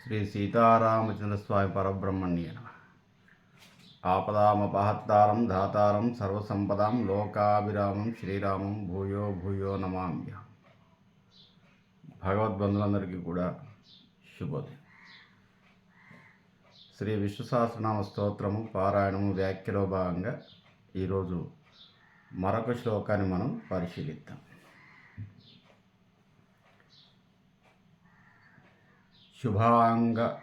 శ్రీ సీతారామచంద్ర స్వామి పరబ్రహ్మణ్య నమః. ఆపదామపహత్తారం ధాతారం సర్వసంపదాం లోకాభిరామం శ్రీరామం భూయో భూయో నమామ్య. భగవద్బంధువులందరికీ కూడా శుభోదయం. శ్రీ విష్ణు సహస్రనామ స్తోత్రము పారాయణము వ్యాఖ్యలో భాగంగా ఈరోజు మరొక శ్లోకాన్ని మనం పరిశీలిద్దాం. శుభాంగ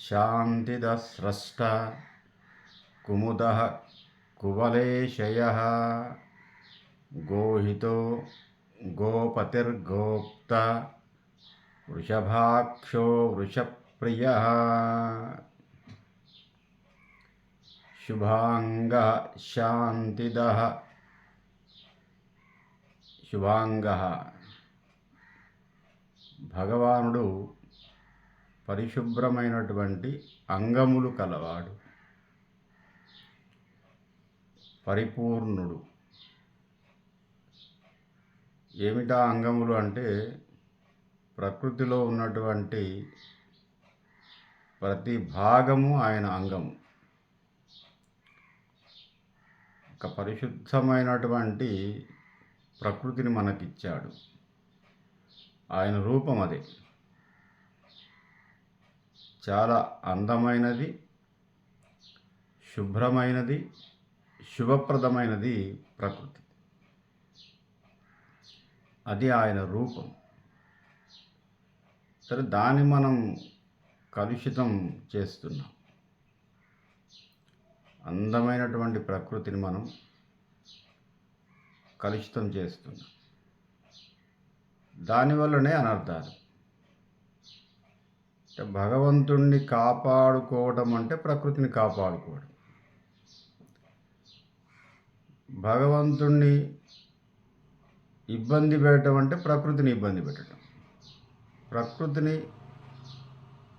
శాంతిద స్రష్ట కుముద కువలేశయ గోహితో గోపతిర్గోప్త వృషభాక్షో వృషప్రియ. శుభాంగ శాంతిద. శుభాంగ భగవానుడు పరిశుభ్రమైనటువంటి అంగములు కలవాడు, పరిపూర్ణుడు. ఏమిటా అంగములు అంటే ప్రకృతిలో ఉన్నటువంటి ప్రతి భాగము ఆయన అంగము. ఒక పరిశుద్ధమైనటువంటి ప్రకృతిని మనకిచ్చాడు. ఆయన రూపం అదే. చాలా అందమైనది, శుభ్రమైనది, శుభప్రదమైనది ప్రకృతి. అది ఆయన రూపం. సరే, దాన్ని మనం కలుషితం చేస్తున్నాం. అందమైనటువంటి ప్రకృతిని మనం కలుషితం చేస్తున్నాం. దానివల్లనే అనర్థాలు. భగవంతుణ్ణి కాపాడుకోవడం అంటే ప్రకృతిని కాపాడుకోవడం. భగవంతుణ్ణి ఇబ్బంది పెట్టడం అంటే ప్రకృతిని ఇబ్బంది పెట్టడం. ప్రకృతిని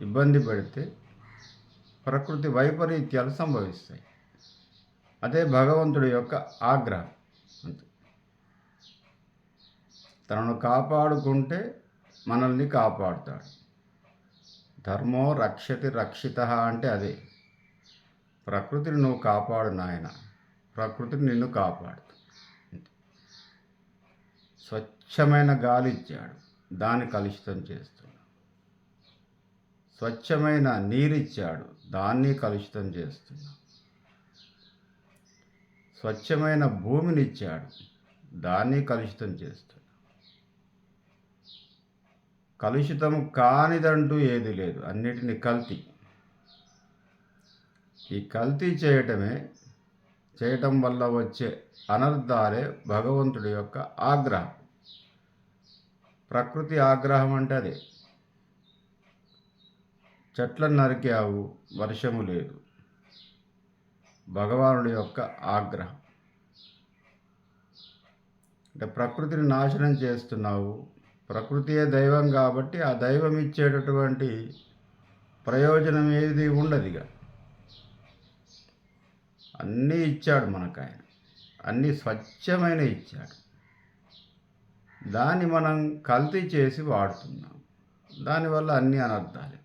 ఇబ్బంది పెడితే ప్రకృతి వైపరీత్యాలు సంభవిస్తాయి. అదే భగవంతుడి యొక్క ఆగ్రహం. అంతే. తనను కాపాడుకుంటే మనల్ని కాపాడుతాడు. ధర్మో రక్షతి రక్షిత అంటే అదే. ప్రకృతిని నువ్వు కాపాడు నాయన, ప్రకృతిని నిన్ను కాపాడు. స్వచ్ఛమైన గాలి ఇచ్చాడు, దాన్ని కలుషితం చేస్తున్నావు. స్వచ్ఛమైన నీరిచ్చాడు, దాన్ని కలుషితం చేస్తున్నావు. స్వచ్ఛమైన భూమినిచ్చాడు, దాన్ని కలుషితం చేస్తున్నావు. కలుషితం కానిదంటూ ఏది లేదు, అన్నిటినీ కల్తీ. ఈ కల్తీ చేయటం వల్ల వచ్చే అనర్థాలే భగవంతుడి యొక్క ఆగ్రహం. ప్రకృతి ఆగ్రహం అంటే అదే. చెట్లను నరికావు, వర్షము లేదు. భగవానుడి యొక్క ఆగ్రహం. అంటే ప్రకృతిని నాశనం చేస్తున్నావు. ప్రకృతియే దైవం కాబట్టి ఆ దైవం ఇచ్చేటటువంటి ప్రయోజనం ఏది ఉండదుగా. అన్నీ ఇచ్చాడు మనకు ఆయన, అన్నీ స్వచ్ఛమైన ఇచ్చాడు. దాన్ని మనం కల్తీ చేసి వాడుతున్నాం. దానివల్ల అన్ని అనర్థాలే.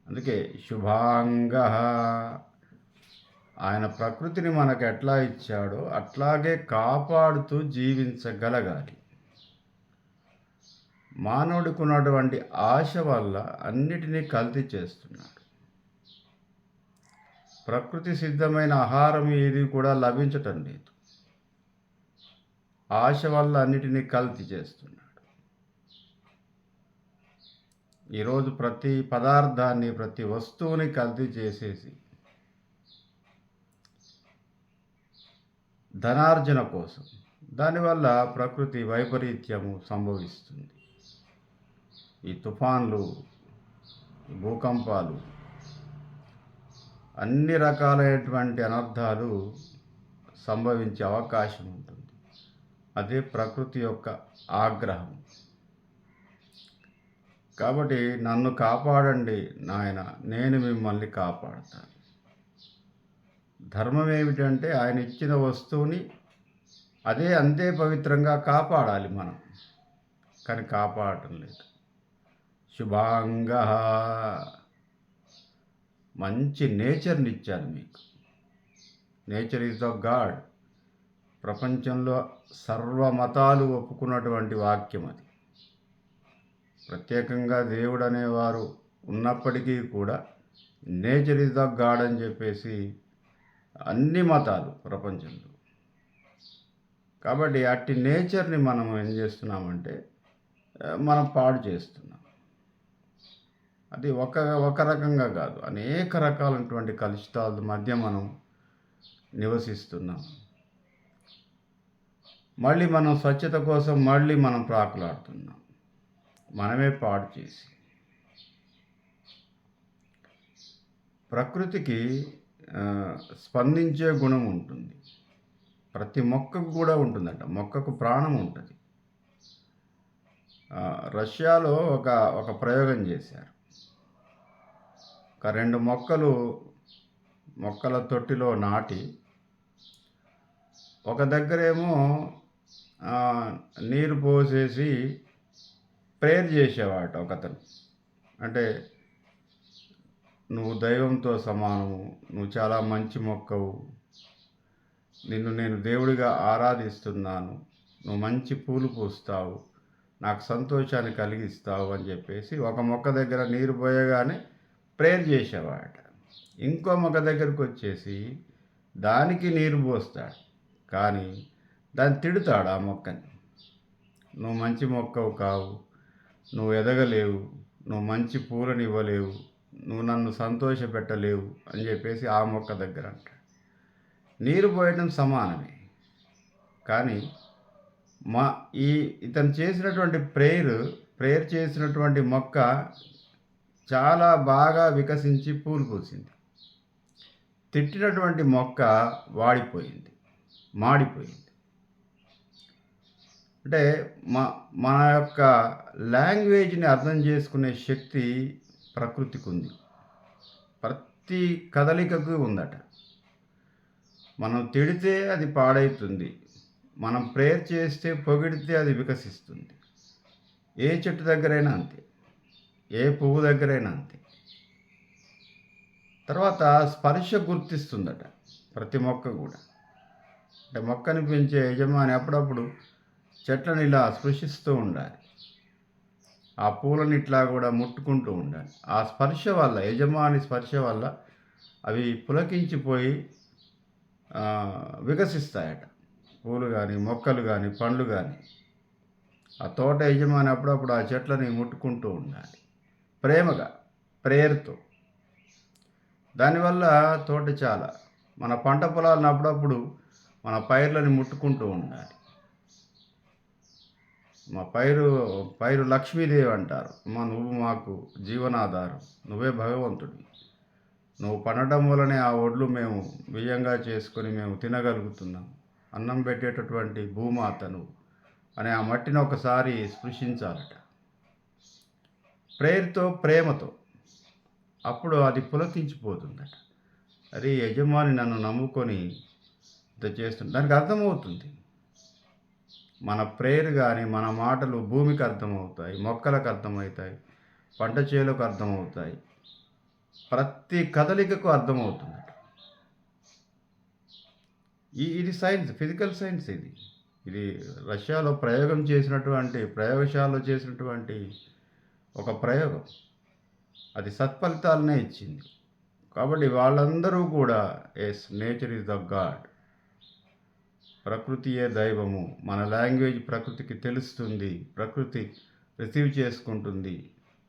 అందుకే శుభాంగ. ఆయన ప్రకృతిని మనకు ఎట్లా ఇచ్చాడో అట్లాగే కాపాడుతూ జీవించగలగాలి. మానవుడికి ఉన్నటువంటి ఆశ వల్ల అన్నిటినీ కల్తీ చేస్తున్నాడు. ప్రకృతి సిద్ధమైన ఆహారం ఏది కూడా లభించటం లేదు. ఆశ వల్ల అన్నిటినీ కల్తీ చేస్తున్నాడు. ఈరోజు ప్రతి పదార్థాన్ని, ప్రతి వస్తువుని కల్తీ చేసేసి ధనార్జన కోసం, దానివల్ల ప్రకృతి వైపరీత్యము సంభవిస్తుంది. ఈ తుఫాన్లు, భూకంపాలు, అన్ని రకాలైనటువంటి అనర్థాలు సంభవించే అవకాశం ఉంటుంది. అదే ప్రకృతి యొక్క ఆగ్రహం. కాబట్టి నన్ను కాపాడండి నాయన, నేను మిమ్మల్ని కాపాడతాను. ధర్మం ఏమిటంటే ఆయన ఇచ్చిన వస్తువుని అంతే పవిత్రంగా కాపాడాలి మనం. కానీ కాపాడటం లేదు. శుభాంగ. మంచి నేచర్ని ఇచ్చాను మీకు. Nature is the God. ప్రపంచంలో సర్వమతాలు ఒప్పుకున్నటువంటి వాక్యం అది. ప్రత్యేకంగా దేవుడు అనేవారు ఉన్నప్పటికీ కూడా నేచర్ ఈజ్ ద గాడ్ అని చెప్పేసి అన్ని మతాలు ప్రపంచంలో. కాబట్టి అట్టి నేచర్ని మనం ఏం చేస్తున్నామంటే మనం పాడు చేస్తున్నాం. అది ఒక రకంగా కాదు, అనేక రకాలైనటువంటి కలుషితాల మధ్య మనం నివసిస్తున్నాం. మళ్ళీ మనం స్వచ్ఛత కోసం మళ్ళీ మనం ప్రాకులాడుతున్నాం, మనమే పాడు చేసి. ప్రకృతికి స్పందించే గుణం ఉంటుంది. ప్రతి మొక్కకు కూడా ఉంటుందట. మొక్కకు ప్రాణం ఉంటుంది. రష్యాలో ఒక ప్రయోగం చేశారు. ఒక 2 మొక్కల తొట్టిలో నాటి, ఒక దగ్గరేమో నీరు పోసేసి ప్రేయర్ చేసేవాట ఒకతను. అంటే నువ్వు దైవంతో సమానము, నువ్వు చాలా మంచి మొక్కవు, నిన్ను నేను దేవుడిగా ఆరాధిస్తున్నాను, నువ్వు మంచి పూలు పూస్తావు, నాకు సంతోషాన్ని కలిగిస్తావు అని చెప్పేసి ఒక మొక్క దగ్గర నీరు పోయగానే ప్రేయర్ చేసేవాట. ఇంకో మొక్క దగ్గరికి వచ్చేసి దానికి నీరు పోస్తాడు, కానీ దాన్ని తిడతాడు ఆ మొక్కని. నువ్వు మంచి మొక్కవు కావు, నువ్వు ఎదగలేవు, నువ్వు మంచి పూలను ఇవ్వలేవు, నువ్వు నన్ను సంతోషపెట్టలేవు అని చెప్పేసి ఆ మొక్క దగ్గర అంటాడు. నీరు పోయడం సమానమే, కానీ ఇతను చేసినటువంటి ప్రేయర్ చేసినటువంటి మొక్క చాలా బాగా వికసించి పూలు పూసింది. తిట్టినటువంటి మొక్క వాడిపోయింది, మాడిపోయింది. అంటే మన యొక్క లాంగ్వేజ్ని అర్థం చేసుకునే శక్తి ప్రకృతికి ఉంది. ప్రతి కదలికకు ఉందట. మనం తిడితే అది పాడవుతుంది, మనం ప్రేయర్ చేస్తే పొగిడితే అది వికసిస్తుంది. ఏ చెట్టు దగ్గరైనా అంతే, ఏ పువ్వు దగ్గరైనా అంతే. తర్వాత స్పర్శ గుర్తిస్తుందట ప్రతి మొక్క కూడా. అంటే మొక్కని పెంచే యజమాని అప్పుడప్పుడు చెట్లను ఇలా స్పృశిస్తూ ఉండాలి, ఆ పూలను ఇట్లా కూడా ముట్టుకుంటూ ఉండాలి. ఆ స్పర్శ వల్ల, యజమాని స్పర్శ వల్ల అవి పులకించిపోయి వికసిస్తాయట. పూలు కానీ, మొక్కలు కానీ, పండ్లు కానీ. ఆ తోట యజమాని అప్పుడప్పుడు ఆ చెట్లని ముట్టుకుంటూ ఉండాలి ప్రేమగా, ప్రేయర్తో. దానివల్ల తోట చాలా, మన పంట పొలాలను అప్పుడప్పుడు మన పైర్లని ముట్టుకుంటూ ఉండాలి. మా పైరు లక్ష్మీదేవి అంటారు. నువ్వు మాకు జీవనాధారం, నువ్వే భగవంతుడి, నువ్వు పండటం వల్లనే ఆ ఒడ్లు మేము బియ్యంగా చేసుకొని మేము తినగలుగుతున్నాం, అన్నం పెట్టేటటువంటి భూమాత నువ్వు అని ఆ మట్టిని ఒకసారి స్పృశించాలట ప్రేయర్తో, ప్రేమతో. అప్పుడు అది పులకించిపోతుందట. అది యజమాని నన్ను నమ్ముకొని ఇంత చేస్తుంది, దానికి అర్థమవుతుంది. మన ప్రేయర్ కానీ, మన మాటలు భూమికి అర్థమవుతాయి, మొక్కలకు అర్థమవుతాయి, పంట చేలకు అర్థమవుతాయి, ప్రతి కదలికకు అర్థమవుతుందట. ఇది సైన్స్, ఫిజికల్ సైన్స్. ఇది రష్యాలో ప్రయోగశాలలో చేసినటువంటి ఒక ప్రయోగం. అది సత్ఫలితాలనే ఇచ్చింది. కాబట్టి వాళ్ళందరూ కూడా నేచర్ ఈజ్ ద గాడ్, ప్రకృతియే దైవము. మన లాంగ్వేజ్ ప్రకృతికి తెలుస్తుంది, ప్రకృతి రిసీవ్ చేసుకుంటుంది.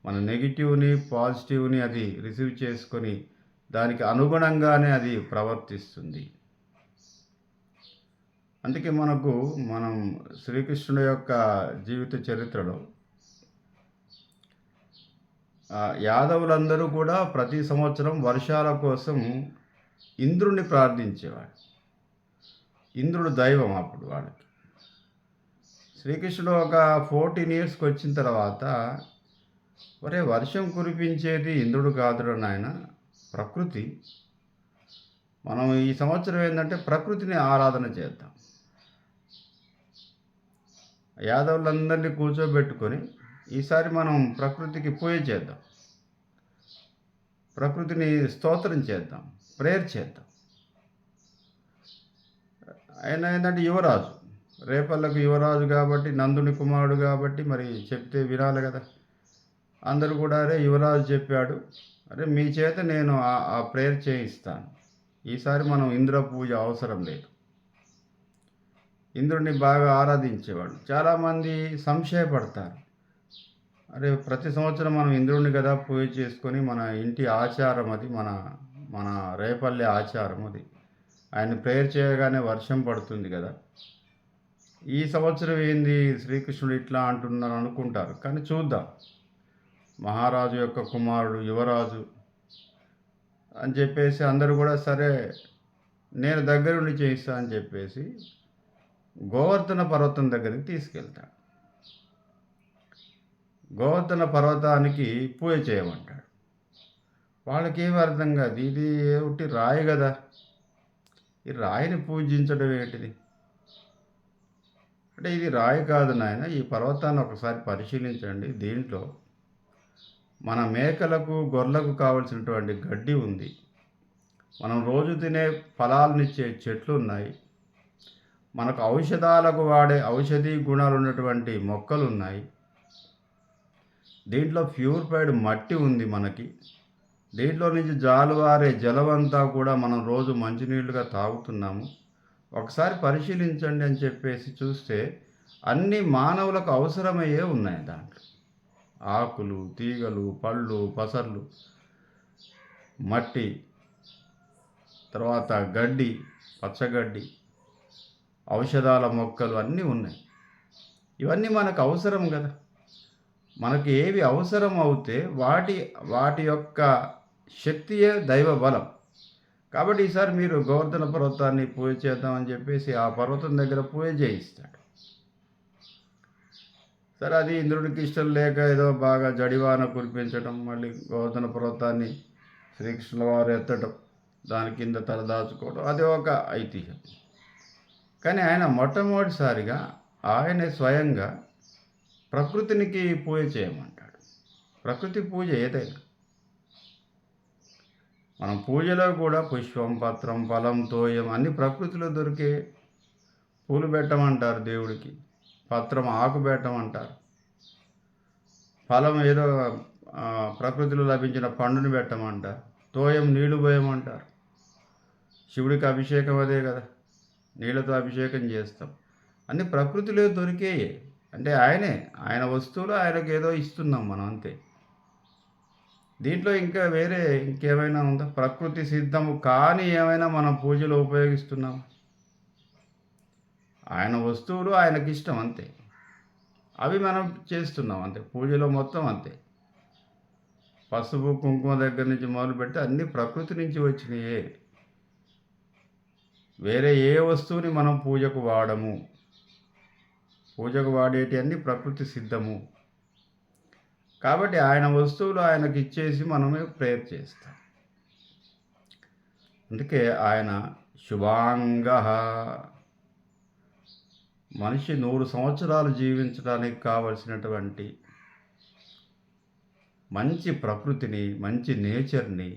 మన నెగిటివ్ని, పాజిటివ్ని అది రిసీవ్ చేసుకొని దానికి అనుగుణంగానే అది ప్రవర్తిస్తుంది. అందుకే మనం శ్రీకృష్ణుడి యొక్క జీవిత చరిత్రలో యాదవులందరూ కూడా ప్రతి సంవత్సరం వర్షాల కోసం ఇంద్రుడిని ప్రార్థించేవాడు. ఇంద్రుడు దైవం అప్పుడు వాళ్ళకి. శ్రీకృష్ణుడు ఒక 14 yearsకి వచ్చిన తర్వాత, ఒరే వర్షం కురిపించేది ఇంద్రుడు కాదురా నాయన, ప్రకృతి. మనం ఈ సంవత్సరం ఏంటంటే ప్రకృతిని ఆరాధన చేద్దాం. యాదవులందరినీ కూర్చోబెట్టుకొని ఈసారి మనం ప్రకృతికి పూజ చేద్దాం. ప్రకృతిని స్తోత్రం చేద్దాం. ప్రేయర్ చేద్దాం. ఆయన ఏంటంటే యువరాజు. రేపల్లకి యువరాజు కాబట్టి, నందుని కుమారుడు కాబట్టి మరి చెప్తే వినాలి కదా! అందరూ కూడా అరే యువరాజు చెప్పాడు. అరే మీ చేత నేను ఆ ప్రేయర్ చేయిస్తాను. ఈసారి మనం ఇంద్ర పూజ అవసరం లేదు. ఇంద్రుడిని బాగా ఆరాధించేవాళ్ళు. చాలామంది సంశయపడతారు. అరే ప్రతి సంవత్సరం మనం ఇంద్రుడిని కదా పూజ చేసుకొని మన ఇంటి ఆచారం అది. మన మన రేపల్లె ఆచారం అది. ఆయన ప్రేయర్ చేయగానే వర్షం పడుతుంది కదా! ఈ సంవత్సరం ఏంది శ్రీకృష్ణుడు ఇట్లా అంటున్నారు అనుకుంటారు. కానీ చూద్దాం. మహారాజు యొక్క కుమారుడు యువరాజు అని చెప్పేసి అందరూ కూడా సరే నేను దగ్గరుండి చేయిస్తా అని చెప్పేసి గోవర్ధన పర్వతం దగ్గరికి తీసుకెళ్తాడు. గోవర్ధన పర్వతానికి పూజ చేయమంటాడు. వాళ్ళకేమి అర్థం కాదు. ఇది ఒకటి రాయి కదా, ఈ రాయిని పూజించడం ఏంటిది అంటే, ఇది రాయి కాదు నాయన, ఈ పర్వతాన్ని ఒకసారి పరిశీలించండి. దీంట్లో మన మేకలకు గొర్రెలకు కావలసినటువంటి గడ్డి ఉంది. మనం రోజు తినే ఫలాలనిచ్చే చెట్లు ఉన్నాయి. మనకు ఔషధాలకు వాడే ఔషధీ గుణాలు ఉన్నటువంటి మొక్కలు ఉన్నాయి. దీంట్లో ప్యూరిఫైడ్ మట్టి ఉంది మనకి. దీంట్లో నుంచి జాలువారే జలమంతా కూడా మనం రోజు మంచినీళ్ళుగా తాగుతున్నాము. ఒకసారి పరిశీలించండి అని చెప్పేసి చూస్తే అన్ని మానవులకు అవసరమయ్యే ఉన్నాయి దాంట్లో. ఆకులు, తీగలు, పళ్ళు, పసర్లు, మట్టి, తర్వాత గడ్డి, పచ్చగడ్డి, ఔషధాల మొక్కలు అన్నీ ఉన్నాయి. ఇవన్నీ మనకు అవసరం కదా. మనకి ఏవి అవసరం అవుతే వాటి యొక్క శక్తియే దైవ బలం. కాబట్టి ఈసారి మీరు గోవర్ధన పర్వతాన్ని పూజ చేద్దామని చెప్పేసి ఆ పర్వతం దగ్గర పూజ చేయిస్తాడు. సరే అది ఇంద్రుడికి ఇష్టం లేక ఏదో బాగా జడివాన కురిపించడం, మళ్ళీ గోవర్ధన పర్వతాన్ని శ్రీకృష్ణుల వారు ఎత్తడం, దాని కింద తలదాచుకోవడం, అది ఒక ఐతిహ్యం. కానీ ఆయన మొట్టమొదటిసారిగా ఆయనే స్వయంగా ప్రకృతినికి పూజ చేయమంటాడు. ప్రకృతి పూజ ఏదైనా మనం పూజలో కూడా పుష్పం, పత్రం, ఫలం, తోయం అన్ని ప్రకృతిలో దొరికే పూలు పెట్టమంటారు దేవుడికి. పత్రం ఆకు పెట్టమంటారు. ఫలం ఏదో ప్రకృతిలో లభించిన పండుని పెట్టమంటారు. తోయం నీళ్లు పోయమంటారు. శివుడికి అభిషేకం అదే కదా, నీళ్ళతో అభిషేకం చేస్తాం. అన్ని ప్రకృతిలో దొరికేయే. అంటే ఆయన వస్తువులు ఆయనకు ఏదో ఇస్తున్నాం మనం అంతే. దీంట్లో ఇంకా వేరే ఇంకేమైనా ఉందా? ప్రకృతి సిద్ధము కానీ ఏమైనా మనం పూజలో ఉపయోగిస్తున్నాం? ఆయన వస్తువులు ఆయనకి ఇష్టం అంతే, అవి మనం చేస్తున్నాం అంతే. పూజలో మొత్తం అంతే. పసుపు, కుంకుమ దగ్గర నుంచి మొదలుపెట్టి అన్నీ ప్రకృతి నుంచి వచ్చినాయే. వేరే ఏ వస్తువుని మనం పూజకు వాడము. పూజకు వాడేటి అన్నీ ప్రకృతి సిద్ధము. కాబట్టి ఆయన వస్తువులు ఆయనకి ఇచ్చేసి మనమే ప్రేయర్ చేస్తాం. అందుకే ఆయన శుభాంగ. మనిషి 100 సంవత్సరాలు జీవించడానికి కావలసినటువంటి మంచి ప్రకృతిని, మంచి నేచర్ని,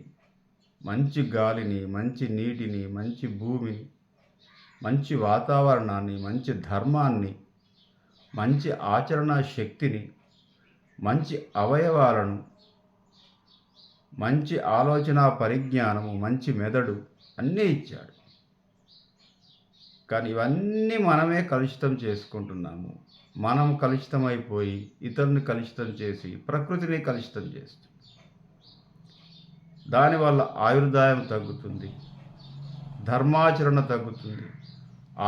మంచి గాలిని, మంచి నీటిని, మంచి భూమిని, మంచి వాతావరణాన్ని, మంచి ధర్మాన్ని, మంచి ఆచరణ శక్తిని, మంచి అవయవాలను, మంచి ఆలోచన పరిజ్ఞానము, మంచి మెదడు అన్నీ ఇచ్చాడు. కానీ ఇవన్నీ మనమే కలుషితం చేసుకుంటున్నాము. మనం కలుషితమైపోయి ఇతరుని కలుషితం చేసి ప్రకృతిని కలుషితం చేస్తుంది. దానివల్ల ఆయుర్దాయం తగ్గుతుంది, ధర్మాచరణ తగ్గుతుంది,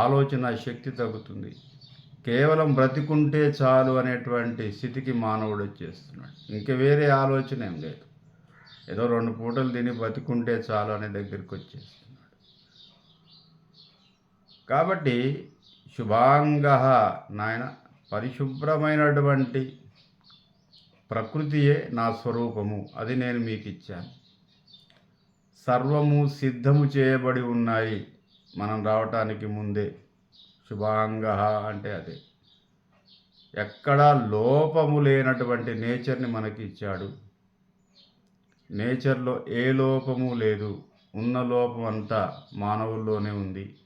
ఆలోచన శక్తి తగ్గుతుంది. కేవలం బ్రతికుంటే చాలు అనేటువంటి స్థితికి మానవుడు వచ్చేస్తున్నాడు. ఇంక వేరే ఆలోచన ఏం లేదు. ఏదో 2 పూటలు తిని బతికుంటే చాలు అనే దగ్గరికి వచ్చేస్తున్నాడు. కాబట్టి శుభాంగ నాయన, పరిశుభ్రమైనటువంటి ప్రకృతియే నా స్వరూపము, అది నేను మీకు ఇచ్చాను. సర్వము సిద్ధము చేయబడి ఉన్నాయి మనం రావటానికి ముందే. శుభాంగ అంటే అదే. ఎక్కడా లోపము లేనటువంటి నేచర్ని మనకి ఇచ్చాడు. నేచర్లో ఏ లోపము లేదు. ఉన్న లోపం అంతా మానవుల్లోనే ఉంది.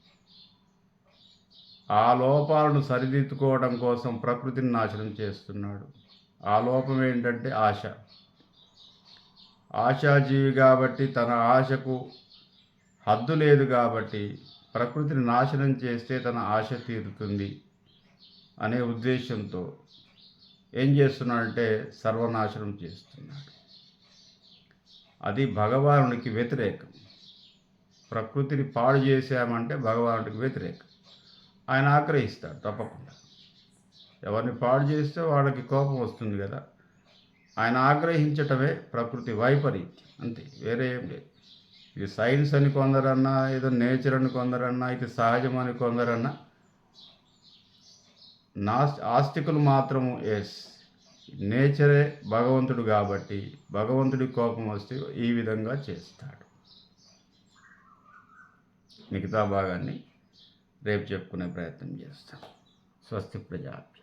ఆ లోపాలను సరిదిద్దుకోవడం కోసం ప్రకృతిని నాశనం చేస్తున్నాడు. ఆ లోపం ఏంటంటే ఆశ. ఆశాజీవి కాబట్టి తన ఆశకు హద్దు లేదు కాబట్టి ప్రకృతిని నాశనం చేస్తే తన ఆశ తీరుతుంది అనే ఉద్దేశంతో ఏం చేస్తున్నాడంటే సర్వనాశనం చేస్తున్నాడు. అది భగవానుడికి వ్యతిరేకం. ప్రకృతిని పాడు చేశామంటే భగవానుడికి వ్యతిరేకం. ఆయన ఆగ్రహిస్తాడు తప్పకుండా. ఎవరిని పాడు చేస్తే వాళ్ళకి కోపం వస్తుంది కదా. ఆయన ఆగ్రహించటమే ప్రకృతి వైపరీత్యం, అంతే, వేరే ఏం లేదు. ఇది సైన్స్ అని కొందరన్నా, ఏదో నేచర్ అని కొందరన్నా, ఇది సహజం అని కొందరన్నా, ఆస్తికులు మాత్రము ఎస్, నేచరే భగవంతుడు కాబట్టి భగవంతుడి కోపం వస్తే ఈ విధంగా చేస్తాడు. మిగతా భాగాన్ని రేపు చెప్పుకునే ప్రయత్నం చేస్తాం. స్వస్తి ప్రజాభ్య.